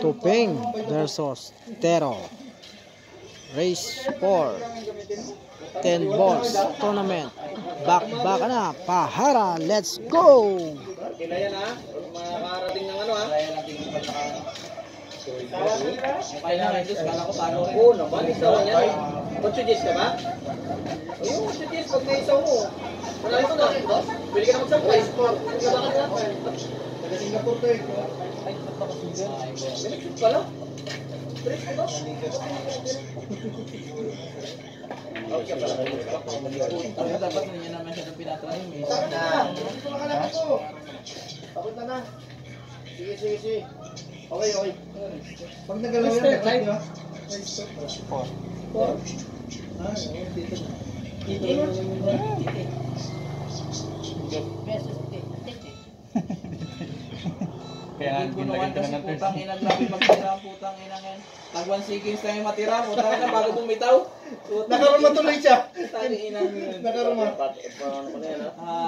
Tuping versus Tero. Race 4. 10 balls tournament. Back na. Pahara. Let's go! Kila yan ha. Makakarating ng ano ha. Okay na rin. Kala ko paano rin. Oo naman. Isaw yan. 8 days ka ba? Ayun, 8 days. Pag may isaw mo. Wala ito na. Pwede ka na mag-surprise. Taga Singapore to eh. Ay, nagsuit pala. Stress ko ba? Okay pala. Dapat na niya naman siya ng pinatrahin. Takot na! Makakalapit ko! Takot na na! Sige. Okay. Pag nagalaw yan, nag-live ba? 4. Ah, dito na. Kaya nga, ginuwan kasi putang ina, grabe magtira ang putang ina ngayon. Tag 1 seconds na yung matira, putang ina, bago bumitaw. Nakaruma tuloy siya! Tag ina yun. Nakaruma.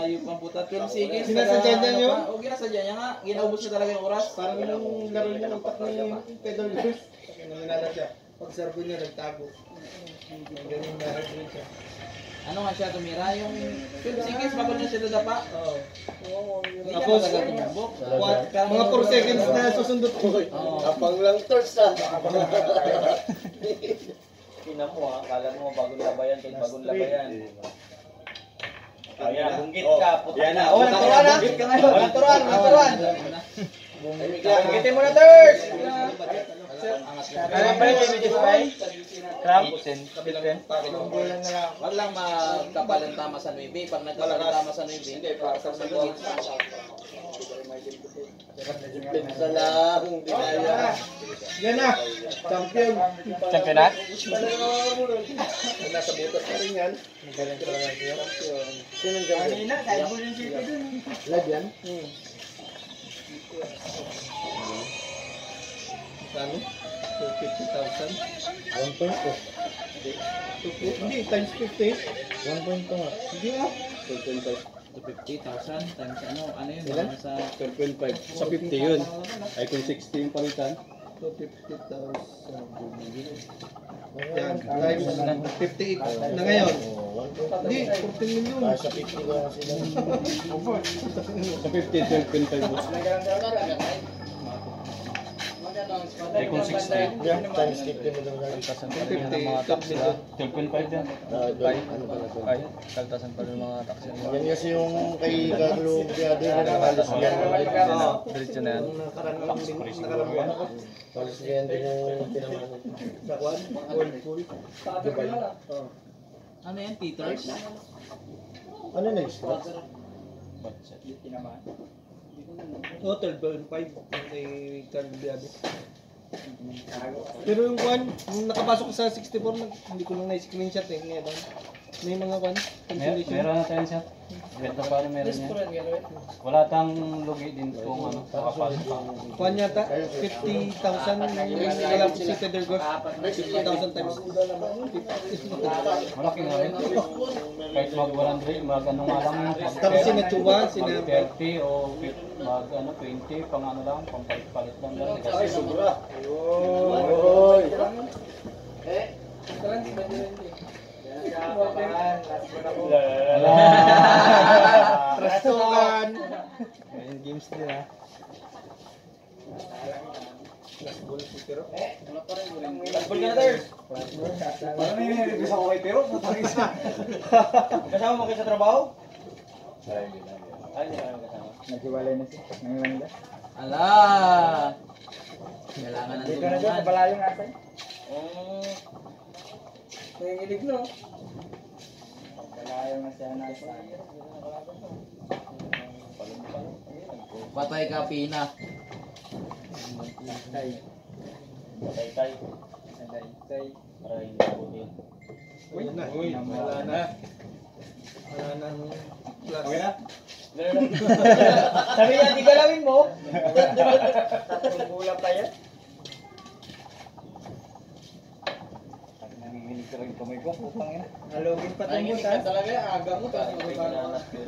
Ayun pang puta, 12 seconds. Sinasadya niya yun? O, ginasadya niya nga. Ginaubos niya talaga yung oras. Parang yung laro niya ng tak ni Pedro Luz. Nanginala siya. Pag servo niya, nagtago. Ganyan meron rin siya. Ano nga siya tumira? Yung 12 seconds bago niya siya dadapa. Oo. Tapos, Mga 4 seconds na susundot ko. Apang lang torch na. Tina mo ha, kala mo bagong labayan kahit bagong labayan. Ayan, bunggit ka. Yan na. Walang turuan ha? Bunggit ka ngayon. Walang turuan. Bunggitin mo na, Ters! Kaya pa rin yung Crab? Wag lang magkapalan tama sa 9. Pag nagkapalan tama sa 9, hindi para sa bunggit. Isa lang. Dinaya. Yan na. Champion. Champion na? Nasa butas pa rin yan. Magaling talaga siya. Sinong champion? Lag yan? Kano? 250,000? 1.2. Hindi, times 50. 1.2 nga. Hindi nga. 50,000 times ano yun? Ilan? Sa 12.5. Sa 50 yun. Ay kung 60 yung palitan. 250,000. Yan, times 58 na ngayon. Hindi, 14 million. Sa 50 ko na sila. Sa 50, 12.5 mo. Ay kung 60. Yan, times 50 mo lang lang. 12.5 yan. Ano pala to? Kaltasan pa rin mga taxi. Yan kasi yung kay Carlo Biado na nakalas yan. Diretso na yan. Kalas yan din yung pinamanan. Sa kwan? Whirlpool. ano yan? Peters? Ano next? Oh, 12.5 kay Carlo Biado. Pero yung kwan, nung nakapasok ko sa 64, hindi ko nung na-screenshot eh. Ngayon, may mga kwan, cancellation. Meron na tayo siya. Benta pa rin meron yan. Wala tang lugi din kung ano, nakapasok pa. Kwan yata, 50,000 wala po si Pedro Goss. 50,000 times 50. Malaki nga rin. Kahit mag-100, mag-ano nga lang. Tapos sinatsuwa, sinabot. 30 o mag-ano, 20, pang ano lang, pang palit-palit lang. Ay, sobra. Oy! Trastukan! Ayun, games din ha. Tagbol ka na, Ters! Parang may bisa ko kay Pero, putang isa. Kasama mo kayo sa trabaho? Ay, hindi ka naman kasama. Naghiwalay na siya. Ngayon lang. Ala! Kailangan ng tulungan. Balayo natin. Oh. Nanginginig no? Balayo na siya natin. Patay ka, Pina. Tay-tay. Para hindi mabutin. Uy, wala na. Wala na ang class. Okay na? Sabi niya, di galawin mo. Bula pa yan. Nanginginig ka rin kamay ko. Putang ina. Halogin pa tayo Nanginig ka talaga, aga mo. Bakit may hinahanap yun?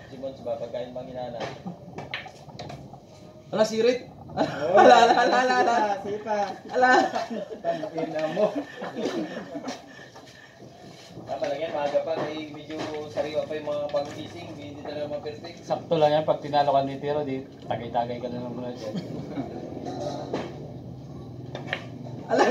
Simon, ba pagkain bang hinahanap? Ala, sirit. Ala. Sipa. Ala. Ina mo. Tama lang yan, maaga pa. Medyo sariwa pa yung mga bagong gising. Hindi talaga ma-perfect. Sakto lang yan, pag tinalo ka ni Tiro, di tagay-tagay ka na naman dyan. Ala.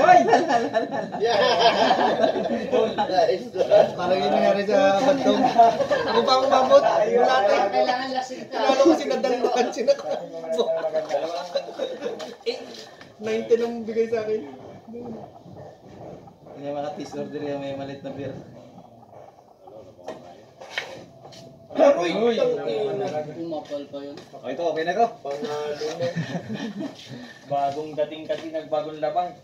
Parang yun nangyari sa bantong. Ako pa umabot. Kailangan lasing ka. Tinalo ko sinadaluan, sinakbo. 90 lang bigay sa akin. Yung mga tis order yung may malit na beer. Uy! Umapal pa yun. Ito, okay na ko. Bagong dating kasi nagbagong labang.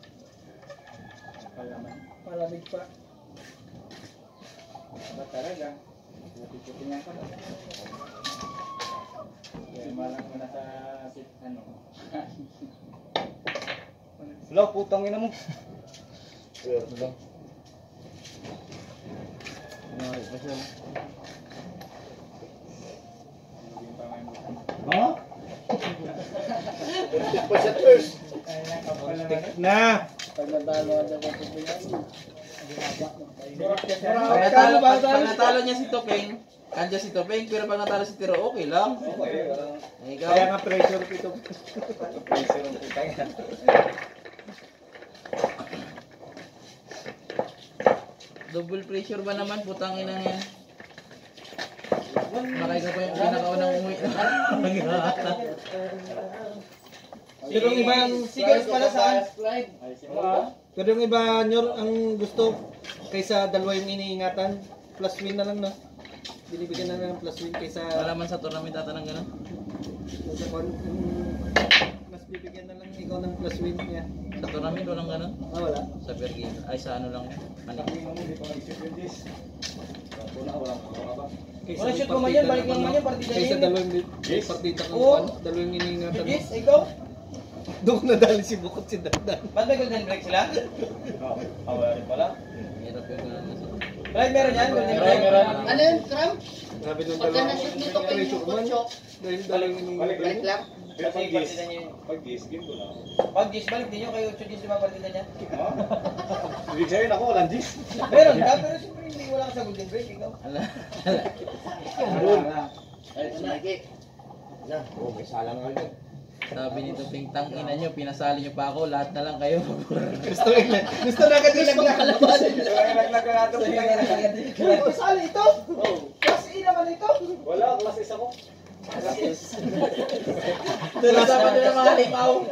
Malamig pa. Ba talaga? Puti-puti nga ka. Kaya malang mo na sa ano. Wala, putang ina mo. Ha? Na! Pag natalo ka dyan sa tubigan. Pag natalo niya si Topeng, andyan si Topeng, pero pag natalo si Tiro, okay lang. Ikaw? Kaya nga pressure ito. Pressure ang putang ina. Double pressure ba naman? Putang ina yan. Baka ikaw pa yung pinakaunang umuwi. Pero yung ibang sigars pala saan? Pero yung iba nyor ang gusto kaysa dalawa yung iniingatan, plus win na lang no. Binibigyan na lang ng plus win kaysa Wala man sa tournament ata ng gano'n. sa mas bibigyan na lang ikaw ng plus win niya. Sa tournament walang gano'n. Ah, wala. Sa per game. Ay sa ano lang. Kaysa Wala shoot mo man yan, balik lang man yan, partida kaysa yan. dalawang partida kang Oo. dalawang iniingatan. Yes, ikaw? Doon nadali si Bukot si Dandan. Ba't may golden break sila? Wala rin pala. Hirap yung gano'n. Wala, meron yan, golden break. Ano yun, Kram? Sabi nung Pagka dalawang na-shoot nito kayo yung kutso. dahil dalawang iniingatan. Balik lang. Kasi partida niya yun. Pag game ko na. Pag Gis, balik din nyo kayo 8 Gis yung mga partida niya. Ibig sabihin ako, walang G's. Meron ka, pero siyempre hindi wala ka sa golden break, ikaw. Ala. Ay, sinagi. Sabi nito, pingtang ina nyo, pinasali nyo pa ako, lahat na lang kayo. Gusto na agad nilaglag. Naglag na natin. Sali ito? Kasi naman ito. Wala, klases ako. Tulasapan nyo ng mga limaw.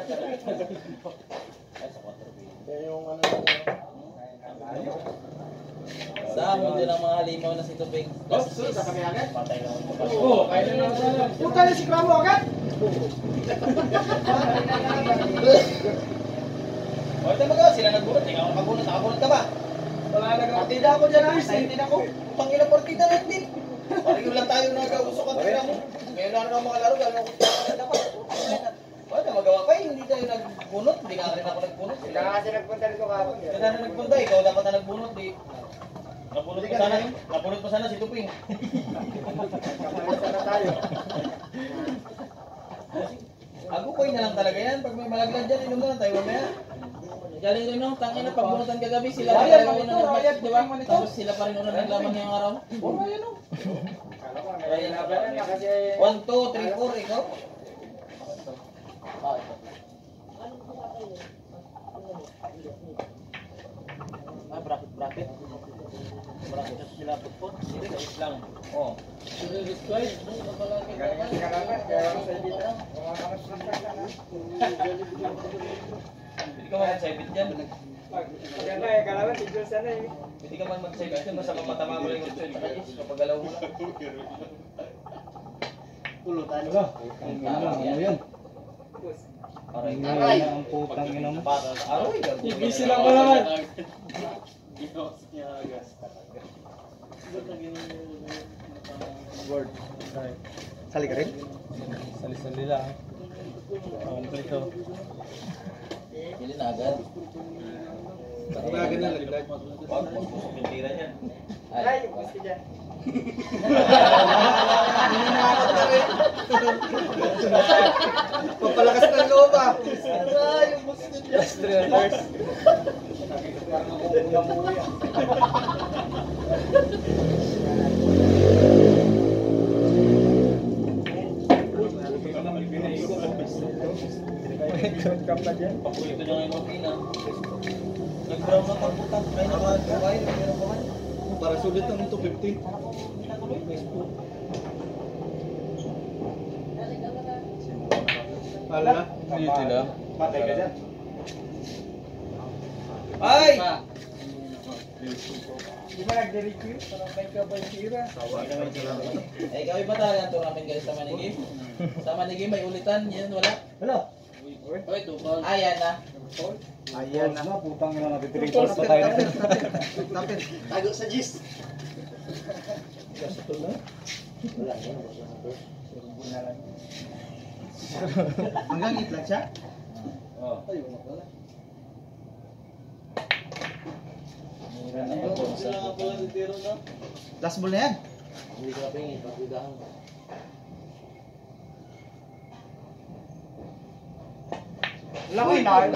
Saan mo din ang mga limaw na si Tuping? Sunod na kami agad? Patay na ako. Oo, kaya na naman. Punta na si Kramo agad? O, ito magawa sila nagbunot. Tingnan ako nagbunot. Nakabunot ka ba? Wala na ka. Partida ako dyan ha. Partida ko. Pangilang partida na din. Parang lang tayo nag-usok at tingnan mo. Ngayon na ako makalaro. Gano'n ako dapat. Wala na magawa pa. Hindi tayo nagbunot. Hindi nga rin ako nagbunot. Sila kasi nagpunta rito kapag. Kaya na nagpunta. Ikaw dapat na nagbunot. Di. Nabunot pa sana. Nabunot pa sana si Tuping. Sana tayo. Agupoy na lang talaga yan. Pag may malaglag dyan, inom na lang tayo mamaya. Galing rin no, tangin na pagbunutan kagabi, sila pa rin una nag-match, di ba? Tapos sila pa rin una naglaman ngayong araw. Oo, yan o. 1, 2, 3, 4, ikaw. Bracket. Bracket at sila putput. Hindi, guys lang. Oo. Pwede ka man mag-sibit dyan. Maganda eh, kalaban si Jules sana eh. Pwede ka man mag-sibit dyan. Basta mamatama mo lang yung gusto. Kapag galaw mo lang. Pulutan. Ano yan? Aray. Aray. Ang putang ina mo. Aray. Busy lang mo naman. Word. Sali ka rin? Sali-sali lang. Kompleto. Pili na agad. Bagay na laglag. Wag mo. Pintira niyan. Ay, Hininakot na rin. Papalakas ng loob ah. Last 3 hours. Paborito niya ngayon ang pina. Nag-brown na pagputang. Kaya nakagawa yun. Meron pa man. Para sulit ang 250. Pala. Dito lang. Patay ka dyan. Ay! Di ba nag-review? Parang may kabay sira. Eh, ikaw iba talaga ang namin guys sa Manigim. Sa Manigim may ulitan. Yan wala. Hello. Oy, tupal. Ayan na. Ayan na. Putang ina natin. 3 balls pa tayo. Tapin. Tago sa gis. Hanggang itlag siya? Last ball na yan. Hindi ka pingin, pagbidahan ko. Laki na.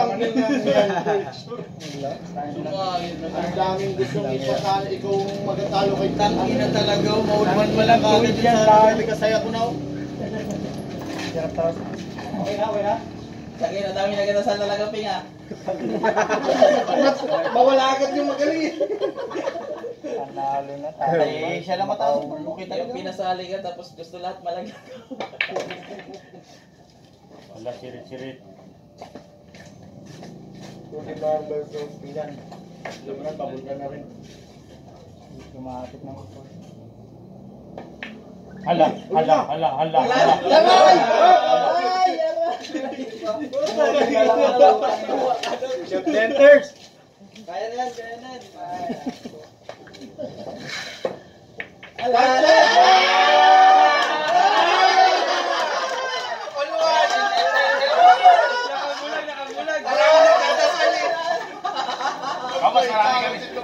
Ang daming gustong ipatalo, ikaw magatalo kay Tangin na talaga, mode 1 pa lang kagad Yan sa lang, kasaya ko na. Okay na. Sige, na dami na kita sa talaga pinga. Mawala agad yung magaling. Panalo na tayo. Eh, siya lang mataas. Okay talaga. Pinasali ka tapos gusto lahat malagyan. Wala, sirit-sirit. Tumatik na ako. Hala. Centers. Kaya na yan.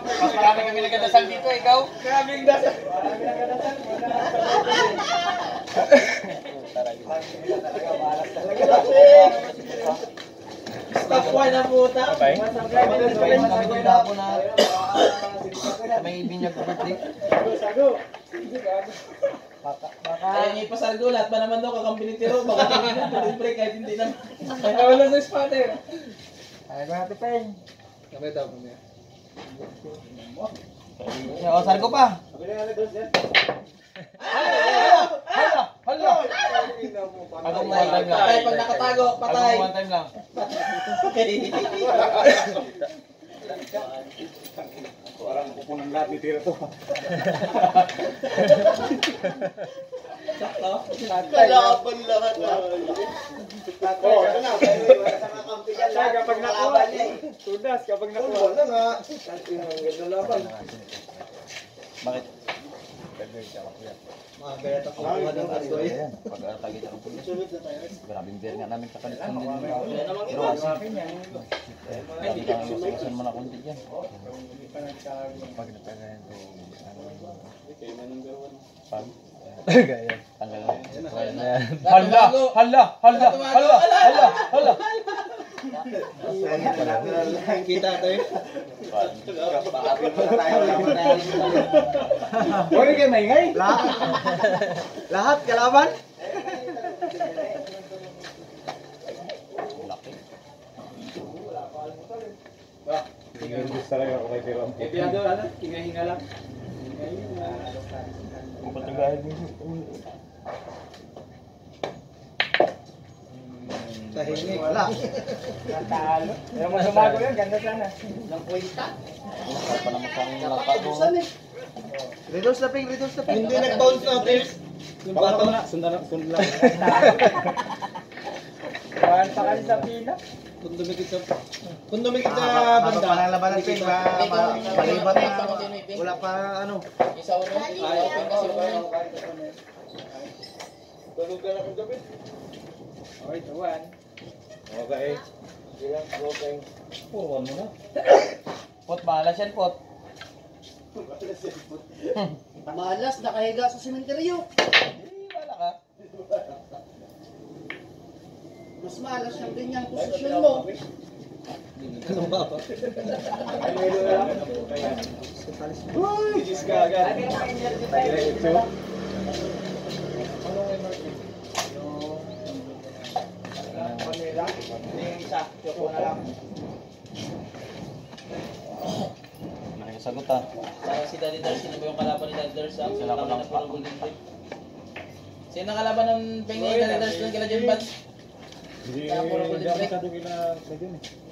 Mas marami kami nagdadasal dito, ikaw. Grabing dasal. Stop 1 na puta. Bye. Kami din dapo na may binyag ko birthday. Ayaw niya ipasargo, lahat ba naman daw kakampini tiro, baka hindi na libre kahit hindi naman. Wala sa spotter. Ay, natin pa yun. O, sargo pa. Hala. Patay, patay, pag nakatago, patay. One time lang. Parang kukunan lahat ni Tira to. Kalaban lahat. Kapag nakuha. Tudas, kapag nakuha. Wala nga. Bakit? Mga gaya takuha ng asoy. Pag-atagit ako po. Grabing beer nga namin kakalitan din. Pero Hindi ka nga gusto mo na konti dyan. Pag natagayan ko, pag tanggal na yan. Hala! Kita tayo. Huwag kayo maingay. Lahat kalaban. Gusto talaga ako kay Tira. Piyado, hinga-hinga lang. Kung patagayan mo. Tahimik. Wala. Natalo. Pero mas umago yun, ganda sana. Pa naman siyang lapa mo. Reduce na ping. Hindi nag-bounce natin. Yung bata na. Sundan lang. Bahan pa kasi sa pina. Kung dumikit sa banda. Panalaban ng ping. Palibat na. Wala pa ano. Isa uno, ayaw ping kasi uno. Tulog ka na kung gabi. Okay, tuwan. Okay. Puruan mo na. Pot, bahala siya, pot. Malas, nakahiga sa sementeryo. Wala ka. Mas malas yung ganyang posisyon mo. Anong ba? Uy, Diyos ka agad. Yung isa, choco na lang. Sagot ah. Parang si Daddy Dars, sino ba yung kalaban ni Daddy Dars? Ang Sila ko lang na puro golden ring. Sino ang kalaban ng pengi ni Daddy Dars ng kila Jen Bats? Kaya puro golden ring.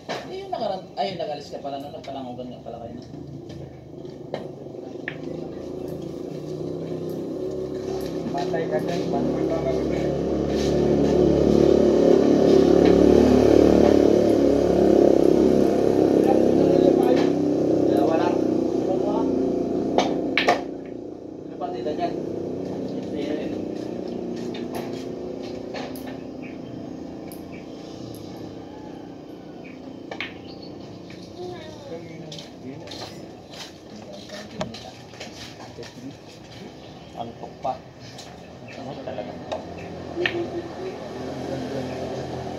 Hindi yung nakarang, ayun nag-alis ka pala nun, nagpalangugan nga pala kayo. Patay ka dyan, patay ka dyan. Dalawa lang. Ano partida dyan? Antok pa. Ano talaga?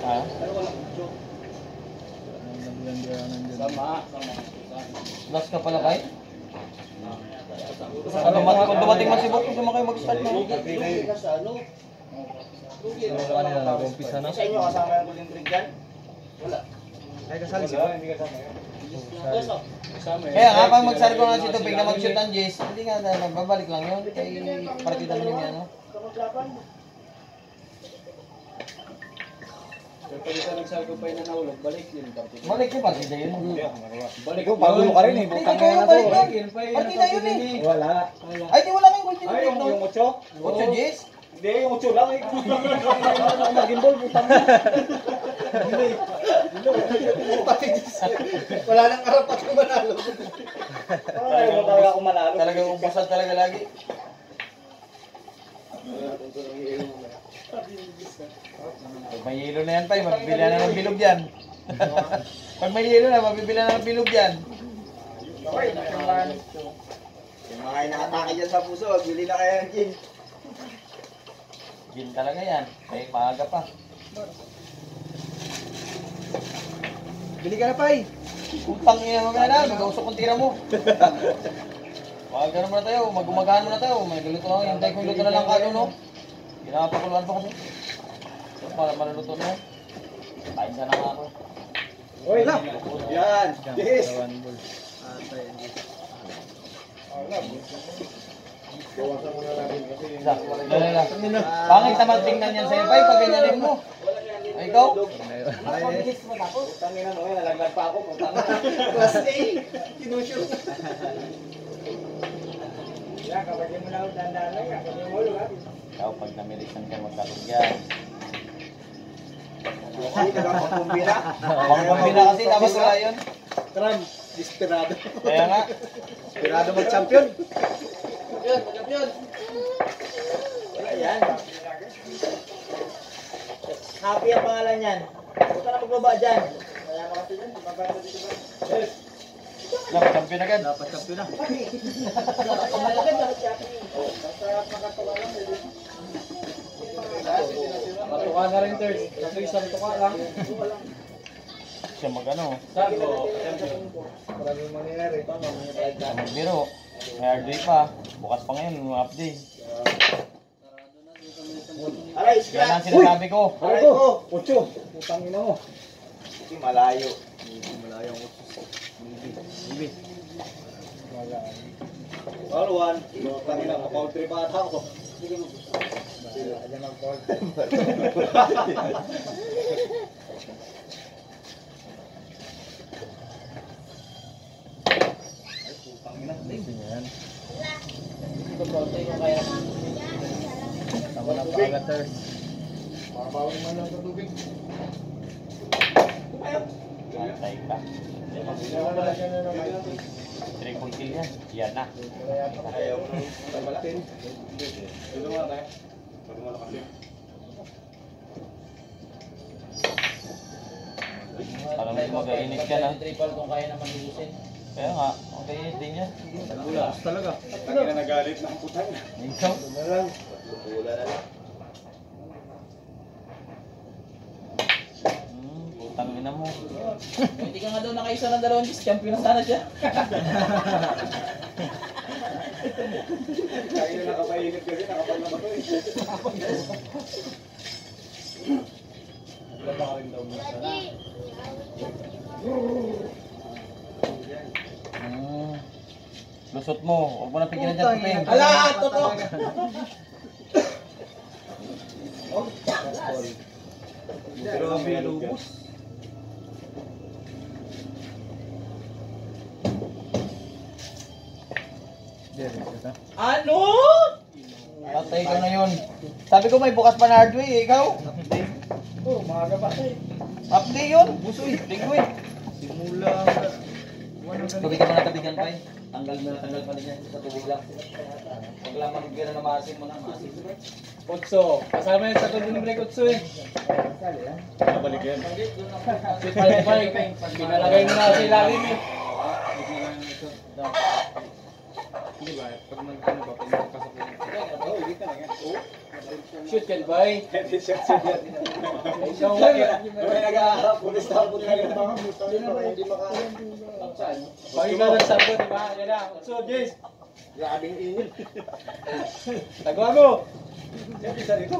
Ha? Sama. Last ka pala kay? Kung dumating man si Bok, hindi mo kayo mag-start na. Lugi ka sa ano? Sa inyo kasama yung golden ring dyan? Wala. Kaya nga, pag magsari ko nga si Tubig na mag-shoot ang Jace, hindi nga na, babalik lang yun. Kay partida mo niya, ano? Pag isa nagsagupay na naulog, balik yun. Balik yung partida yun. Balik ko, pagulo ka rin eh. Hindi kayo balik yun. Partida yun eh. Wala. Ay, di wala kang golden Ay, ring, no? yung 8? 8 Jace? Hindi, yung 8 lang eh. Mag-involve, putang mo. Wala nang karapat kung manalo. Ayaw mo talaga ako manalo. Talagang umpusan talaga lagi. Pag may yelo na yan pa, mabibili na ng bilog yan. Pag may yelo na, mabibili na ng bilog yan. Yung mga inaatake dyan sa puso, bili na kayo ng gin. Gin talaga yan. Kaya maaga pa. Bili ka na, Pai. Utang niya mga na, mag-ausok kong tira mo. Wag ganun muna tayo, mag-umagahan muna tayo. May luto ako, hintay kong luto na lang kalo, no? Ginapakuluan pa kasi. So, para maluluto na. Kain sana nga ako. Uy, yan. Yes. Bawasan mo na natin kasi. Lala. Pangit naman tingnan yan sa'yo, Pai, pag ganyanin mo. Ay, ikaw? Putangin na mo, nalaglag pa ako. Class A. Kinusyo. Yan, kapag mo na ako dandaan yan, kapag mo ulo ha. Ikaw, pag namirisan ka, magkalugyan. Pagkumbina. Pagpambina kasi, dapat wala yun. Tram, desperado. Kaya nga. Desperado mag-champion. Champion. Wala yan. Happy ang pangalan yan. Huwag ka na magbaba dyan. Kaya mo kasi dyan, bababa dito ba? Dapat champion agad. Dapat champion na. Matuka na rin, Ters. Kasi isang tuka lang. Siya mag-ano. Maraming mangyayari. Magbiro. May hard day pa. Bukas pa ngayon, yung half day. Aray, Yan ang sinasabi ko. Aray ko! 8. Putang ina mo. Hindi malayo. Malayo ang All one. Putang ina, makautri pa ata ako. Ayan ang call. Ito konti kung kaya. Tama na pa agad, Ters. Mabawin man lang sa tubig. Antay ka. Triple kill yan. Yan na. Ayaw mo. Parang mag-init ka na. Triple kung kaya naman lusin. Kaya nga, okay din niya. Bulas talaga. Tangin na nagalit ng putang. Ikaw. Wala na lang. Putang ina mo. Hindi ka nga daw nakaisa ng 2 Diyos, champion na sana siya. Tangin na nakapainit kasi nakapal na ba ito Laba ka rin daw muna sana. Lusot mo. Huwag mo na pigilan dyan, Pupeng. Ala! Totoo! Grabe lubos. Ano? Patay ka na yun. Sabi ko may bukas pa na hardway, eh, ikaw? Oh, maaga pa eh. Update yun. Busoy. Linggoy. Simula. Tubigan mo na tabigan pa eh. Tanggal pa din yan sa tubig lang. Huwag lang magbira na maasim mo na. Maasim. Kotso. Kasama yan sa tubig ng Kotso eh. Nabalik yan. Pinalagay mo na sa ilalim eh. Hindi ba? Pag ano ba? Pag nagpasok mo. Oo, hindi ka lang yan. Shoot can boy. Hindi siya siya. Ikaw lang yan. May nag-aarap, pulis tapos na rin. Hindi makaharap. Pag ikaw nagsabot, di ba? Yan na. So, Jace. Grabing init. Tagawa mo. Yan, isa rito.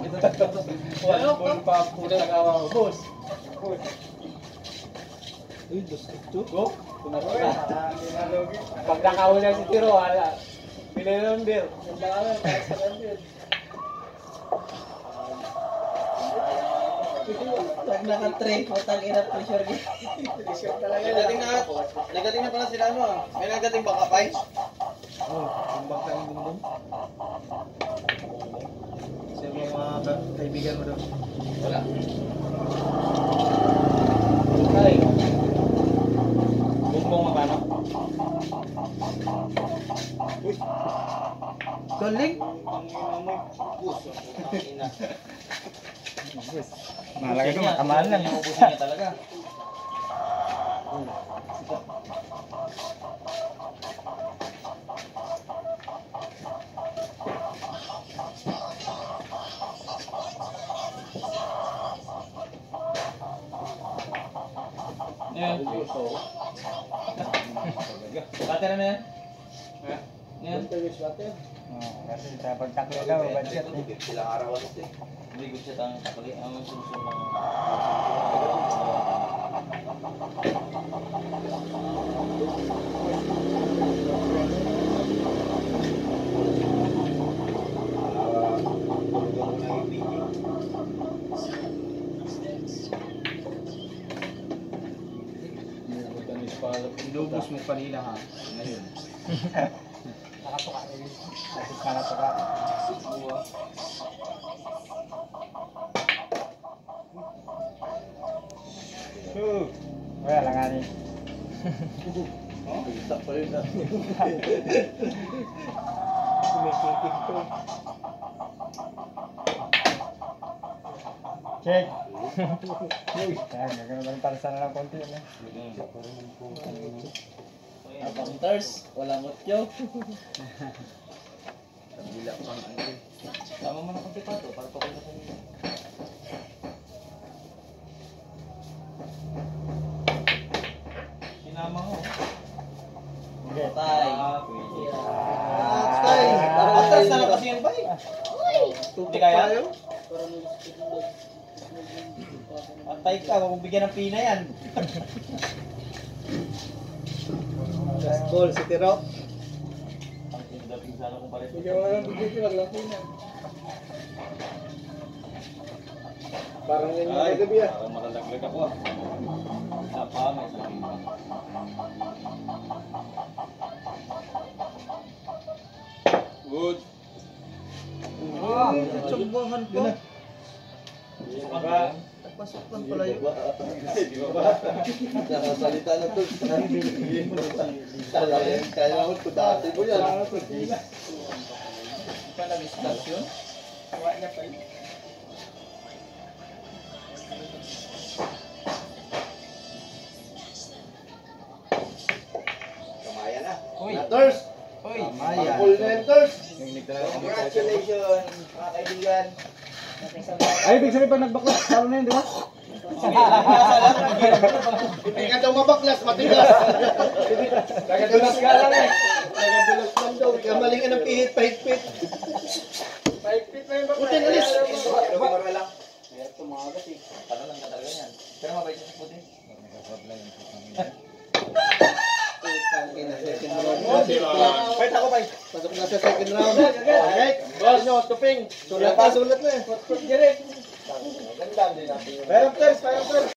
Wala pa po na nagawa ko. Boss. Uy, dos. Go. Pag nakahula si Tiro, wala. Pili ng beer. Pag naka-3, putang ina pressure game. Nagating na pala sila ano ah. May nagating baka pay. Oh, tumbang ka ng bundong. Sa mga kaibigan mo daw. Wala. Ay. Bumbong magkano? Galing. Malaki ko, makamaan lang. Ubusin niya talaga. Yan. Batera na yan? Yan. Kasi dapat taklo daw, budget. Silang araw ano ito eh. Hindi ko siya tang takali. Ang susunod ng... Inubos mo kanina ha. Ngayon. Nakatuka rin. Nakatuka. Wala lang nga rin. Kita pa rin na. Kumikikik ko. Check. Yan, gagawin ba rin para sana lang konti. Counters, walang mutyo. Tama mo na konti pa ito para pa kayo na kanina. Sinama mo. Okay. Tay. Tay, parang atras na lang kasi yan ba eh. Hindi kaya? Antay ka, huwag mong bigyan ng pina yan. Last ball si Tiro. Ang dating sana kung pares. Bigyan mo lang bigyan lang lang yan. Parang yan yung kagabi ah. Parang malalaglag ako ah. Isa pa, may sabi pa. Good. Tsumbahan pa. Pasok lang pala yun. Nakasalita na to. Kaya naman ko dati mo yan. Pa nag-start yun? Letters. Full letters. Congratulations, mga kaibigan. Ay, ibig sabihin pag nagbaklas, talo na yun, di ba? Hindi ka daw mabaklas, matigas. Nagadulas ka lang eh. Nagadulas lang daw. Kamaling ng pihit, pahigpit. Pahigpit na yung bakla. Putin, alis. Marga lang. Meron tumagas eh. Paano lang talaga yan. Pero mabait siya sa puti. Fight ako, bay. Pasok na sa second round. Alright. Boss, no, tuping. Sulat na, sulat na. Ganda din natin. Fire up, Ters. Fire up, Ters.